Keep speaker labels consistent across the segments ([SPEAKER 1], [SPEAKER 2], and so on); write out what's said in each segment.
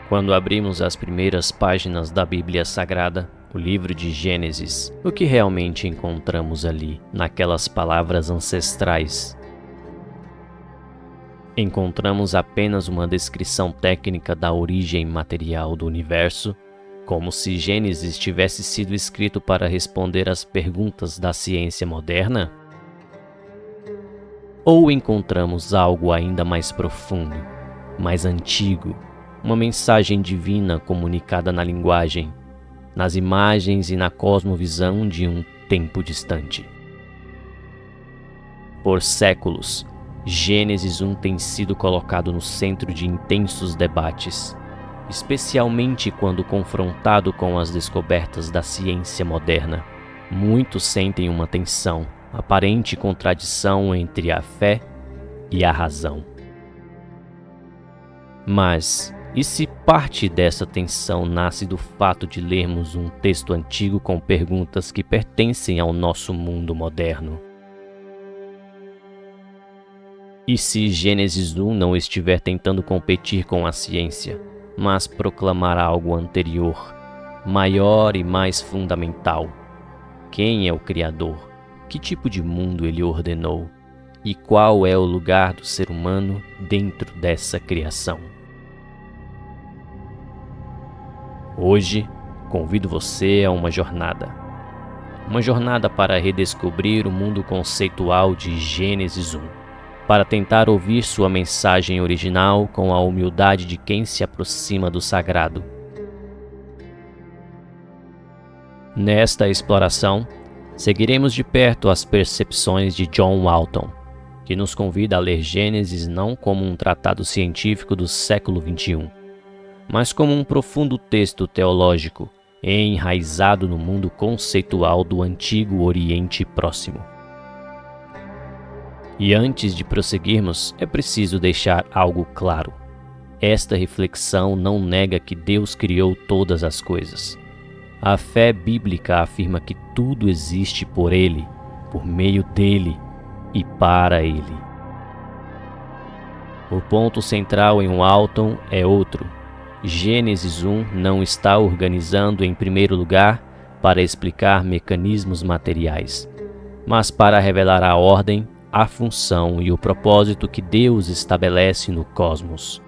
[SPEAKER 1] Quando abrimos as primeiras páginas da Bíblia Sagrada, o livro de Gênesis, o que realmente encontramos ali, naquelas palavras ancestrais? Encontramos apenas uma descrição técnica da origem material do universo, como se Gênesis tivesse sido escrito para responder às perguntas da ciência moderna? Ou encontramos algo ainda mais profundo, mais antigo, uma mensagem divina comunicada na linguagem, nas imagens e na cosmovisão de um tempo distante? Por séculos, Gênesis 1 tem sido colocado no centro de intensos debates, especialmente quando confrontado com as descobertas da ciência moderna. Muitos sentem uma tensão, aparente contradição entre a fé e a razão. Mas, e se parte dessa tensão nasce do fato de lermos um texto antigo com perguntas que pertencem ao nosso mundo moderno? E se Gênesis 1 não estiver tentando competir com a ciência, mas proclamar algo anterior, maior e mais fundamental? Quem é o Criador? Que tipo de mundo ele ordenou? E qual é o lugar do ser humano dentro dessa criação? Hoje, convido você a uma jornada. Uma jornada para redescobrir o mundo conceitual de Gênesis 1. Para tentar ouvir sua mensagem original com a humildade de quem se aproxima do sagrado. Nesta exploração, seguiremos de perto as percepções de John Walton, que nos convida a ler Gênesis não como um tratado científico do século XXI, mas como um profundo texto teológico enraizado no mundo conceitual do antigo Oriente Próximo. E antes de prosseguirmos, é preciso deixar algo claro. Esta reflexão não nega que Deus criou todas as coisas. A fé bíblica afirma que tudo existe por Ele, por meio dEle e para Ele. O ponto central em Walton é outro. Gênesis 1 não está organizando em primeiro lugar para explicar mecanismos materiais, mas para revelar a ordem, a função e o propósito que Deus estabelece no cosmos.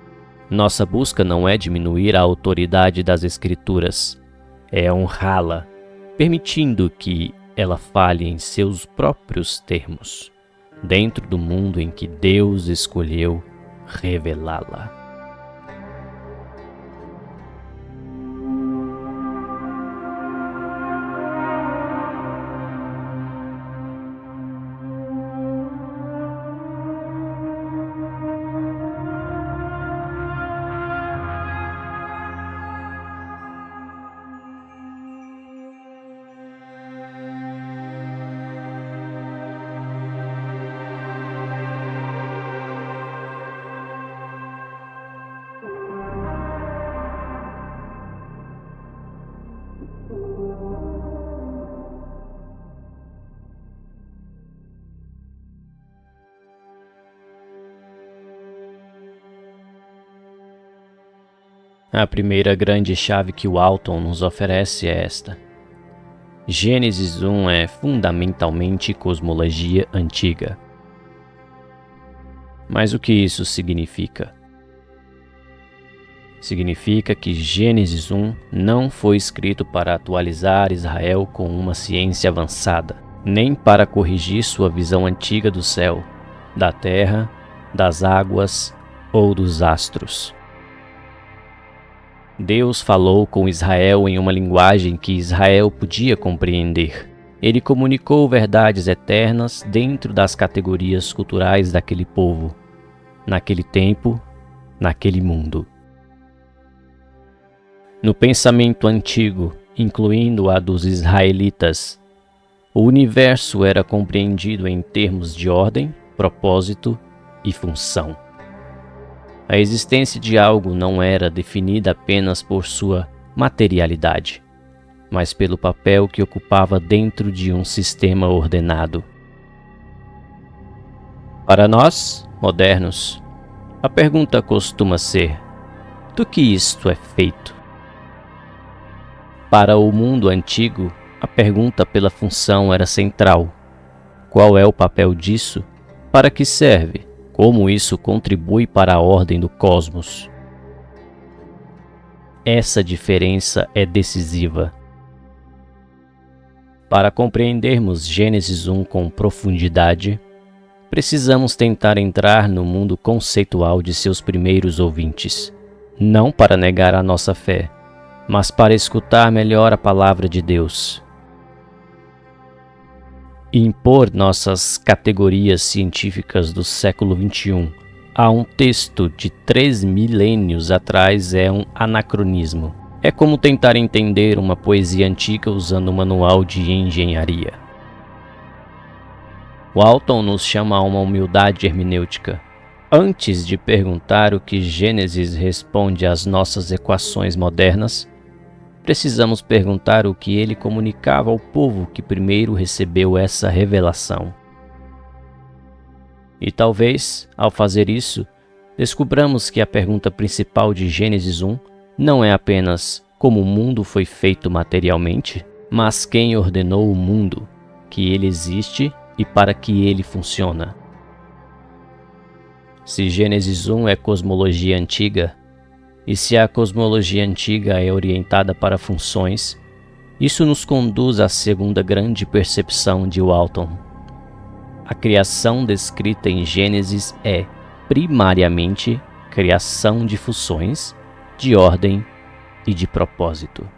[SPEAKER 1] Nossa busca não é diminuir a autoridade das Escrituras, é honrá-la, permitindo que ela fale em seus próprios termos, dentro do mundo em que Deus escolheu revelá-la. A primeira grande chave que Walton nos oferece é esta. Gênesis 1 é fundamentalmente cosmologia antiga. Mas o que isso significa? Significa que Gênesis 1 não foi escrito para atualizar Israel com uma ciência avançada, nem para corrigir sua visão antiga do céu, da terra, das águas ou dos astros. Deus falou com Israel em uma linguagem que Israel podia compreender. Ele comunicou verdades eternas dentro das categorias culturais daquele povo, naquele tempo, naquele mundo. No pensamento antigo, incluindo a dos israelitas, o universo era compreendido em termos de ordem, propósito e função. A existência de algo não era definida apenas por sua materialidade, mas pelo papel que ocupava dentro de um sistema ordenado. Para nós, modernos, a pergunta costuma ser: do que isto é feito. Para o mundo antigo, a pergunta pela função era central. Qual é o papel disso? Para que serve? Como isso contribui para a ordem do cosmos? Essa diferença é decisiva. Para compreendermos Gênesis 1 com profundidade, precisamos tentar entrar no mundo conceitual de seus primeiros ouvintes, não para negar a nossa fé, mas para escutar melhor a palavra de Deus. Impor nossas categorias científicas do século XXI a um texto de 3 milênios atrás é um anacronismo. É como tentar entender uma poesia antiga usando um manual de engenharia. Walton nos chama a uma humildade hermenêutica. Antes de perguntar o que Gênesis responde às nossas equações modernas, precisamos perguntar o que ele comunicava ao povo que primeiro recebeu essa revelação. E talvez, ao fazer isso, descubramos que a pergunta principal de Gênesis 1 não é apenas como o mundo foi feito materialmente, mas quem ordenou o mundo, que ele existe e para que ele funciona. Se Gênesis 1 é cosmologia antiga, e se a cosmologia antiga é orientada para funções, isso nos conduz à segunda grande percepção de Walton. A criação descrita em Gênesis é, primariamente, criação de funções, de ordem e de propósito.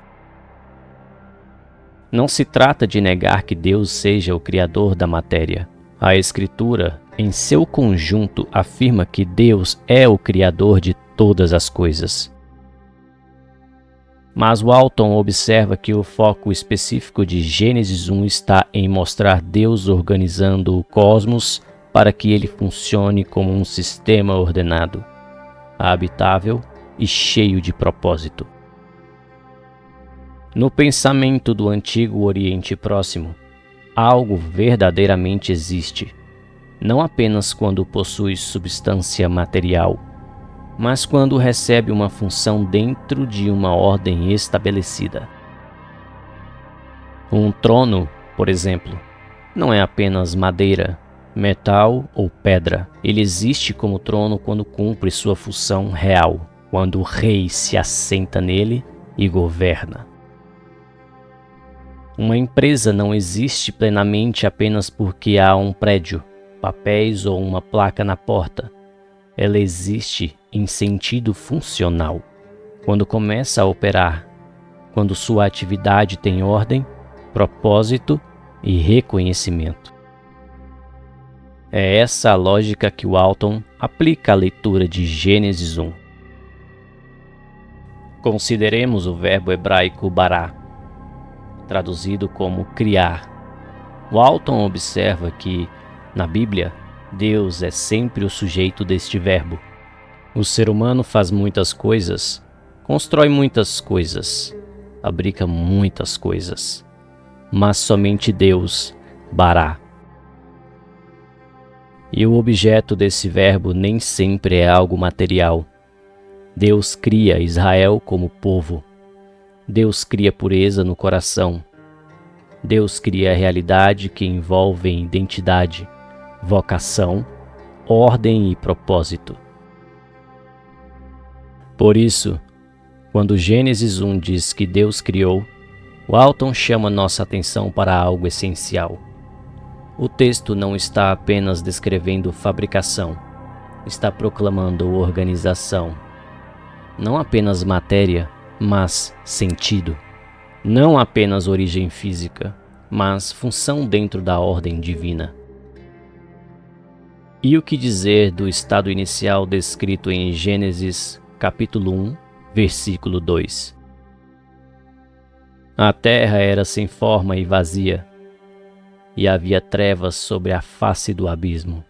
[SPEAKER 1] Não se trata de negar que Deus seja o criador da matéria. A Escritura, em seu conjunto, afirma que Deus é o criador de todas as coisas. Mas Walton observa que o foco específico de Gênesis 1 está em mostrar Deus organizando o cosmos para que ele funcione como um sistema ordenado, habitável e cheio de propósito. No pensamento do antigo Oriente Próximo, algo verdadeiramente existe, não apenas quando possui substância material, mas quando recebe uma função dentro de uma ordem estabelecida. Um trono, por exemplo, não é apenas madeira, metal ou pedra. Ele existe como trono quando cumpre sua função real, quando o rei se assenta nele e governa. Uma empresa não existe plenamente apenas porque há um prédio, papéis ou uma placa na porta. Ela existe em sentido funcional, quando começa a operar, quando sua atividade tem ordem, propósito e reconhecimento. É essa a lógica que Walton aplica à leitura de Gênesis 1. Consideremos o verbo hebraico bará, traduzido como criar. Walton observa que, na Bíblia, Deus é sempre o sujeito deste verbo. O ser humano faz muitas coisas, constrói muitas coisas, fabrica muitas coisas, mas somente Deus, bará. E o objeto desse verbo nem sempre é algo material. Deus cria Israel como povo. Deus cria pureza no coração. Deus cria a realidade que envolve identidade, vocação, ordem e propósito. Por isso, quando Gênesis 1 diz que Deus criou, Walton chama nossa atenção para algo essencial. O texto não está apenas descrevendo fabricação, está proclamando organização. Não apenas matéria, mas sentido. Não apenas origem física, mas função dentro da ordem divina. E o que dizer do estado inicial descrito em Gênesis capítulo 1, versículo 2? A terra era sem forma e vazia, e havia trevas sobre a face do abismo.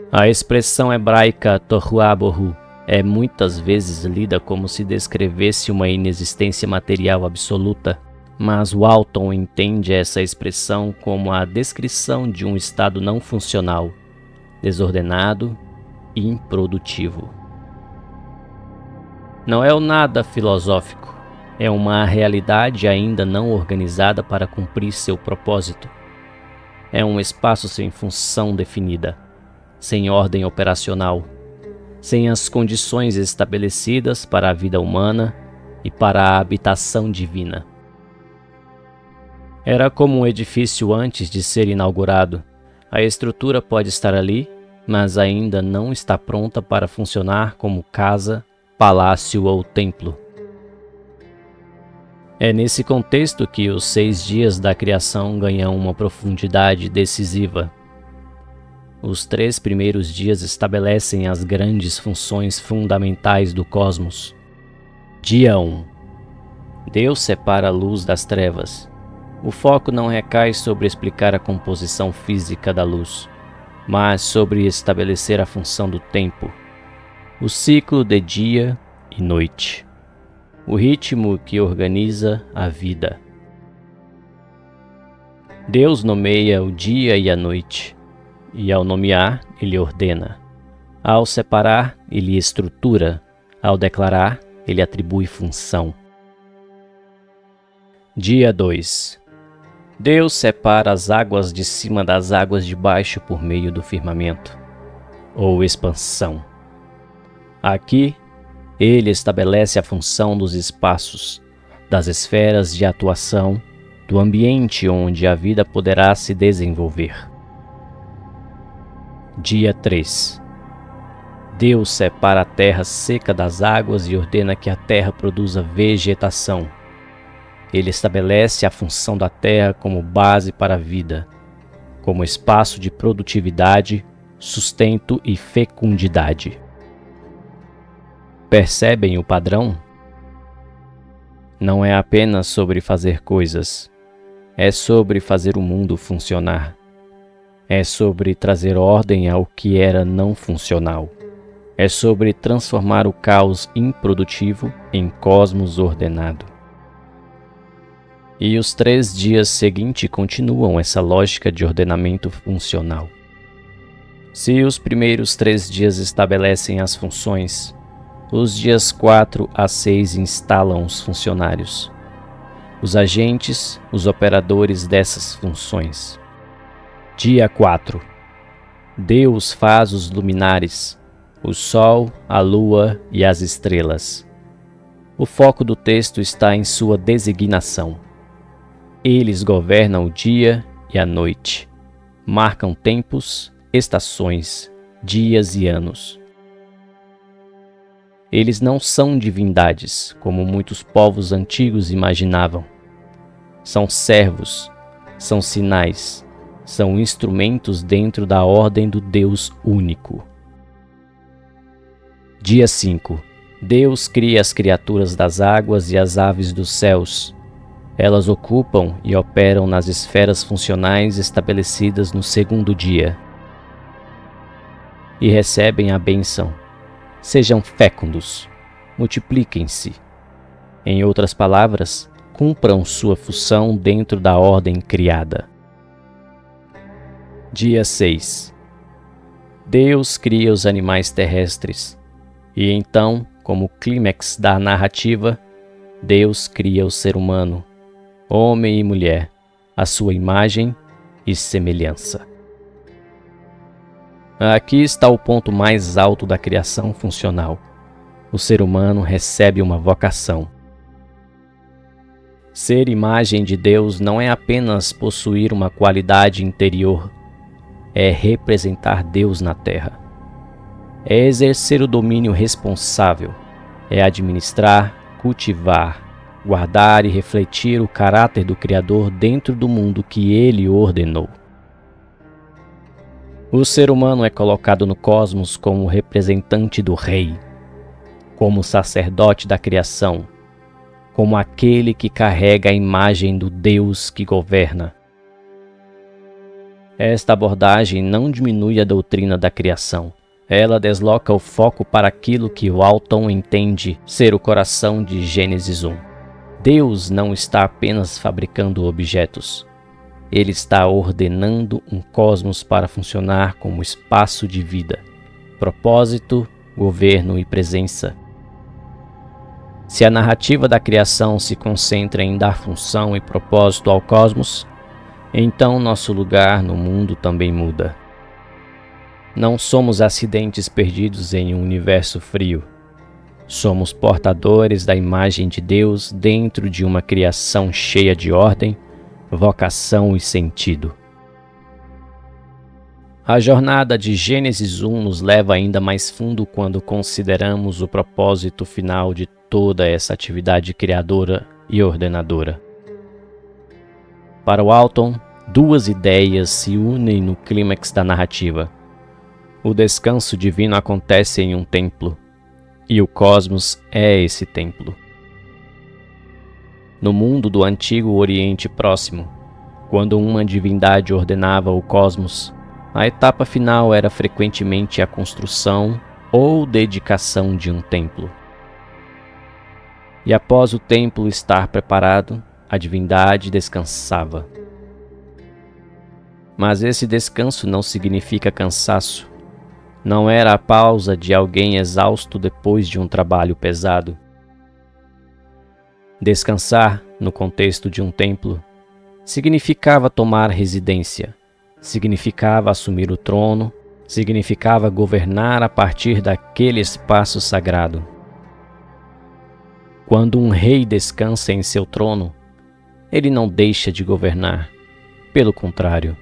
[SPEAKER 1] A expressão hebraica tohu bohu é muitas vezes lida como se descrevesse uma inexistência material absoluta, mas Walton entende essa expressão como a descrição de um estado não funcional, desordenado e improdutivo. Não é o nada filosófico, é uma realidade ainda não organizada para cumprir seu propósito. É um espaço sem função definida, sem ordem operacional, sem as condições estabelecidas para a vida humana e para a habitação divina. Era como um edifício antes de ser inaugurado. A estrutura pode estar ali, mas ainda não está pronta para funcionar como casa, palácio ou templo. É nesse contexto que os 6 dias da criação ganham uma profundidade decisiva. Os 3 primeiros dias estabelecem as grandes funções fundamentais do cosmos. Dia 1. Deus separa a luz das trevas. O foco não recai sobre explicar a composição física da luz, mas sobre estabelecer a função do tempo, o ciclo de dia e noite, o ritmo que organiza a vida. Deus nomeia o dia e a noite, e ao nomear, Ele ordena. Ao separar, Ele estrutura. Ao declarar, Ele atribui função. Dia 2. Deus separa as águas de cima das águas de baixo por meio do firmamento, ou expansão. Aqui, Ele estabelece a função dos espaços, das esferas de atuação, do ambiente onde a vida poderá se desenvolver. Dia 3. Deus separa a terra seca das águas e ordena que a terra produza vegetação. Ele estabelece a função da terra como base para a vida, como espaço de produtividade, sustento e fecundidade. Percebem o padrão? Não é apenas sobre fazer coisas, é sobre fazer o mundo funcionar. É sobre trazer ordem ao que era não funcional. É sobre transformar o caos improdutivo em cosmos ordenado. E os 3 dias seguintes continuam essa lógica de ordenamento funcional. Se os primeiros 3 dias estabelecem as funções, os dias 4 a 6 instalam os funcionários, os agentes, os operadores dessas funções. Dia 4. Deus faz os luminares, o sol, a lua e as estrelas. O foco do texto está em sua designação. Eles governam o dia e a noite, marcam tempos, estações, dias e anos. Eles não são divindades, como muitos povos antigos imaginavam. São servos, são sinais, são instrumentos dentro da ordem do Deus único. Dia 5. Deus cria as criaturas das águas e as aves dos céus. Elas ocupam e operam nas esferas funcionais estabelecidas no 2º dia. E recebem a bênção. Sejam fécondos, multipliquem-se. Em outras palavras, cumpram sua função dentro da ordem criada. Dia 6. Deus cria os animais terrestres. E então, como clímax da narrativa, Deus cria o ser humano, homem e mulher, à sua imagem e semelhança. Aqui está o ponto mais alto da criação funcional. O ser humano recebe uma vocação. Ser imagem de Deus não é apenas possuir uma qualidade interior, é representar Deus na Terra. É exercer o domínio responsável, é administrar, cultivar, guardar e refletir o caráter do Criador dentro do mundo que Ele ordenou. O ser humano é colocado no cosmos como representante do Rei, como sacerdote da criação, como aquele que carrega a imagem do Deus que governa. Esta abordagem não diminui a doutrina da criação. Ela desloca o foco para aquilo que Walton entende ser o coração de Gênesis 1. Deus não está apenas fabricando objetos. Ele está ordenando um cosmos para funcionar como espaço de vida, propósito, governo e presença. Se a narrativa da criação se concentra em dar função e propósito ao cosmos, então nosso lugar no mundo também muda. Não somos acidentes perdidos em um universo frio. Somos portadores da imagem de Deus dentro de uma criação cheia de ordem, vocação e sentido. A jornada de Gênesis 1 nos leva ainda mais fundo quando consideramos o propósito final de toda essa atividade criadora e ordenadora. Para Walton, duas ideias se unem no clímax da narrativa. O descanso divino acontece em um templo, e o cosmos é esse templo. No mundo do antigo Oriente Próximo, quando uma divindade ordenava o cosmos, a etapa final era frequentemente a construção ou dedicação de um templo. E após o templo estar preparado, a divindade descansava. Mas esse descanso não significa cansaço. Não era a pausa de alguém exausto depois de um trabalho pesado. Descansar, no contexto de um templo, significava tomar residência, significava assumir o trono, significava governar a partir daquele espaço sagrado. Quando um rei descansa em seu trono, ele não deixa de governar. Pelo contrário,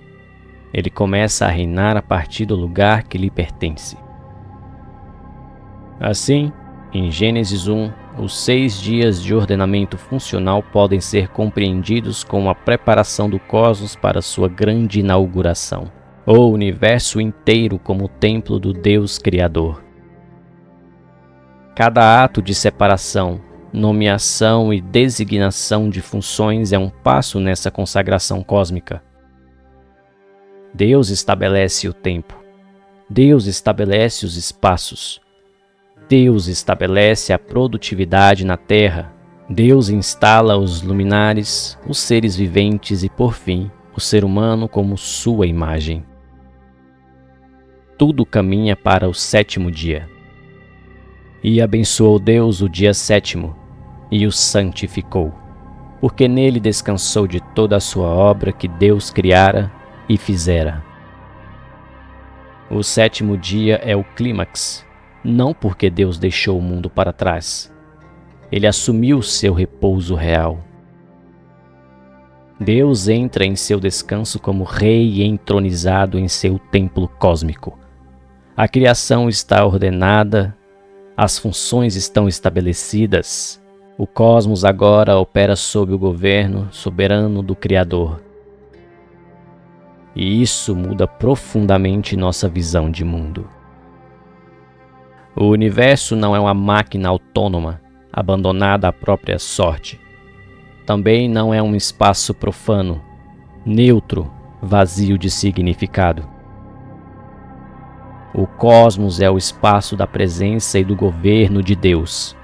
[SPEAKER 1] ele começa a reinar a partir do lugar que lhe pertence. Assim, em Gênesis 1, os 6 dias de ordenamento funcional podem ser compreendidos como a preparação do cosmos para sua grande inauguração, ou o universo inteiro como o templo do Deus Criador. Cada ato de separação, nomeação e designação de funções é um passo nessa consagração cósmica. Deus estabelece o tempo. Deus estabelece os espaços. Deus estabelece a produtividade na Terra. Deus instala os luminares, os seres viventes e, por fim, o ser humano como sua imagem. Tudo caminha para o 7º dia. E abençoou Deus o dia 7º, e o santificou, porque nele descansou de toda a sua obra que Deus criara e fizera. O 7º dia é o clímax, não porque Deus deixou o mundo para trás. Ele assumiu seu repouso real. Deus entra em seu descanso como rei entronizado em seu templo cósmico. A criação está ordenada, as funções estão estabelecidas. O cosmos agora opera sob o governo soberano do Criador. E isso muda profundamente nossa visão de mundo. O universo não é uma máquina autônoma, abandonada à própria sorte. Também não é um espaço profano, neutro, vazio de significado. O cosmos é o espaço da presença e do governo de Deus.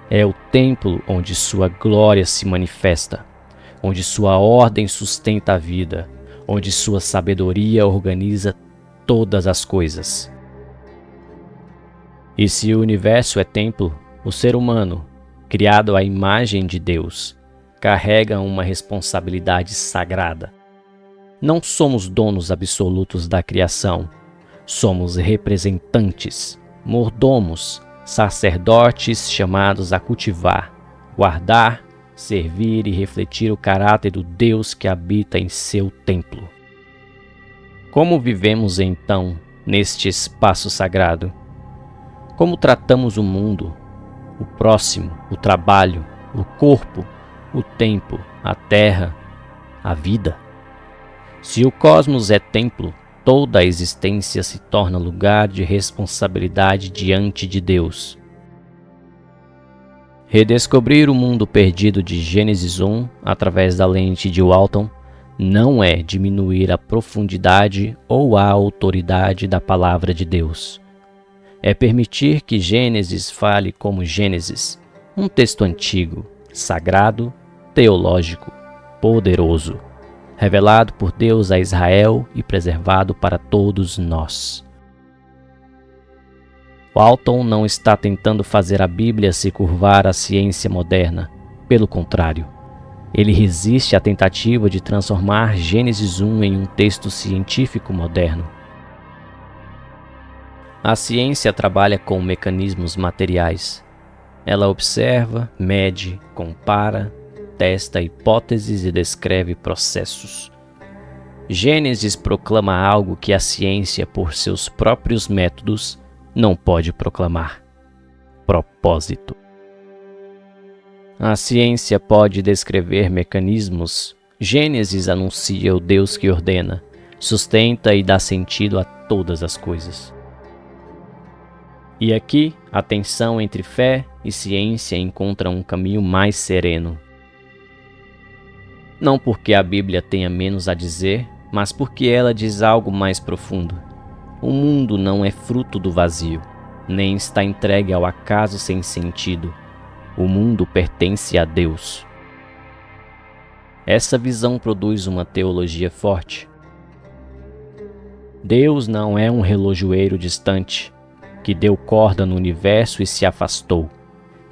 [SPEAKER 1] É o templo onde sua glória se manifesta, onde sua ordem sustenta a vida, onde sua sabedoria organiza todas as coisas. E se o universo é templo, o ser humano, criado à imagem de Deus, carrega uma responsabilidade sagrada. Não somos donos absolutos da criação, somos representantes, mordomos, sacerdotes chamados a cultivar, guardar, servir e refletir o caráter do Deus que habita em seu templo. Como vivemos então neste espaço sagrado? Como tratamos o mundo, o próximo, o trabalho, o corpo, o tempo, a terra, a vida? Se o cosmos é templo, toda a existência se torna lugar de responsabilidade diante de Deus. Redescobrir o mundo perdido de Gênesis 1 através da lente de Walton não é diminuir a profundidade ou a autoridade da palavra de Deus. É permitir que Gênesis fale como Gênesis, um texto antigo, sagrado, teológico, poderoso, revelado por Deus a Israel e preservado para todos nós. Walton não está tentando fazer a Bíblia se curvar à ciência moderna. Pelo contrário, ele resiste à tentativa de transformar Gênesis 1 em um texto científico moderno. A ciência trabalha com mecanismos materiais. Ela observa, mede, compara, testa hipóteses e descreve processos. Gênesis proclama algo que a ciência, por seus próprios métodos, não pode proclamar: propósito. A ciência pode descrever mecanismos. Gênesis anuncia o Deus que ordena, sustenta e dá sentido a todas as coisas. E aqui, a tensão entre fé e ciência encontra um caminho mais sereno. Não porque a Bíblia tenha menos a dizer, mas porque ela diz algo mais profundo. O mundo não é fruto do vazio, nem está entregue ao acaso sem sentido. O mundo pertence a Deus. Essa visão produz uma teologia forte. Deus não é um relojoeiro distante, que deu corda no universo e se afastou.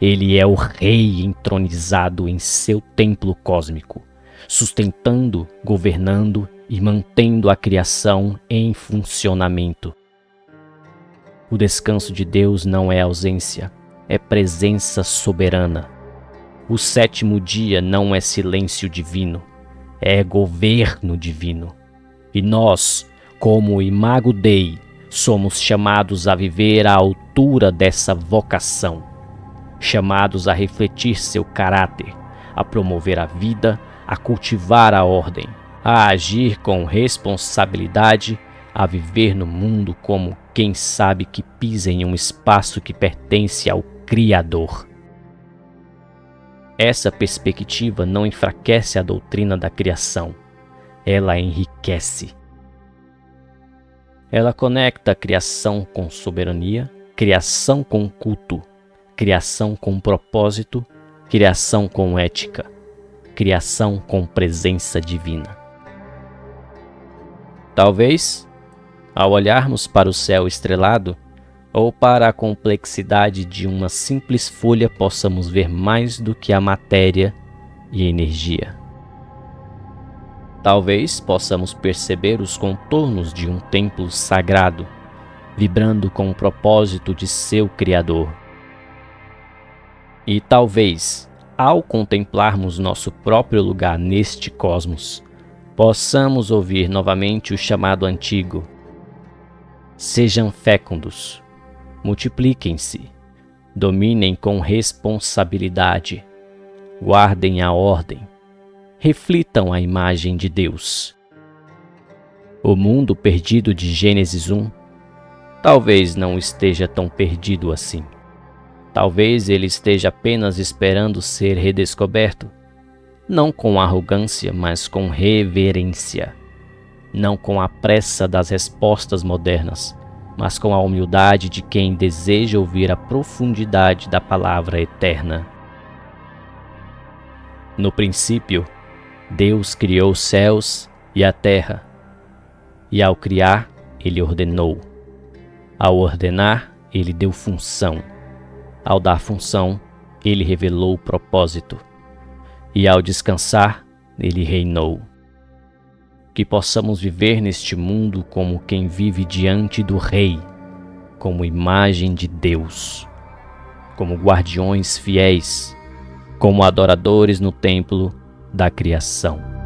[SPEAKER 1] Ele é o Rei entronizado em seu templo cósmico, sustentando, governando e mantendo a criação em funcionamento. O descanso de Deus não é ausência, é presença soberana. O sétimo dia não é silêncio divino, é governo divino. E nós, como Imago Dei, somos chamados a viver à altura dessa vocação, chamados a refletir seu caráter, a promover a vida, a cultivar a ordem, a agir com responsabilidade, a viver no mundo como quem sabe que pisa em um espaço que pertence ao Criador. Essa perspectiva não enfraquece a doutrina da criação, ela enriquece. Ela conecta a criação com soberania, criação com culto, criação com propósito, criação com ética, criação com presença divina. Talvez, ao olharmos para o céu estrelado, ou para a complexidade de uma simples folha, possamos ver mais do que a matéria e energia. Talvez possamos perceber os contornos de um templo sagrado, vibrando com o propósito de seu Criador. E talvez, ao contemplarmos nosso próprio lugar neste cosmos, possamos ouvir novamente o chamado antigo: sejam fecundos, multipliquem-se, dominem com responsabilidade, guardem a ordem, reflitam a imagem de Deus. O mundo perdido de Gênesis 1 talvez não esteja tão perdido assim. Talvez ele esteja apenas esperando ser redescoberto, não com arrogância, mas com reverência, não com a pressa das respostas modernas, mas com a humildade de quem deseja ouvir a profundidade da palavra eterna. No princípio, Deus criou os céus e a terra, e ao criar, Ele ordenou. Ao ordenar, Ele deu função. Ao dar função, Ele revelou o propósito. E ao descansar, Ele reinou. Que possamos viver neste mundo como quem vive diante do Rei, como imagem de Deus, como guardiões fiéis, como adoradores no templo da criação.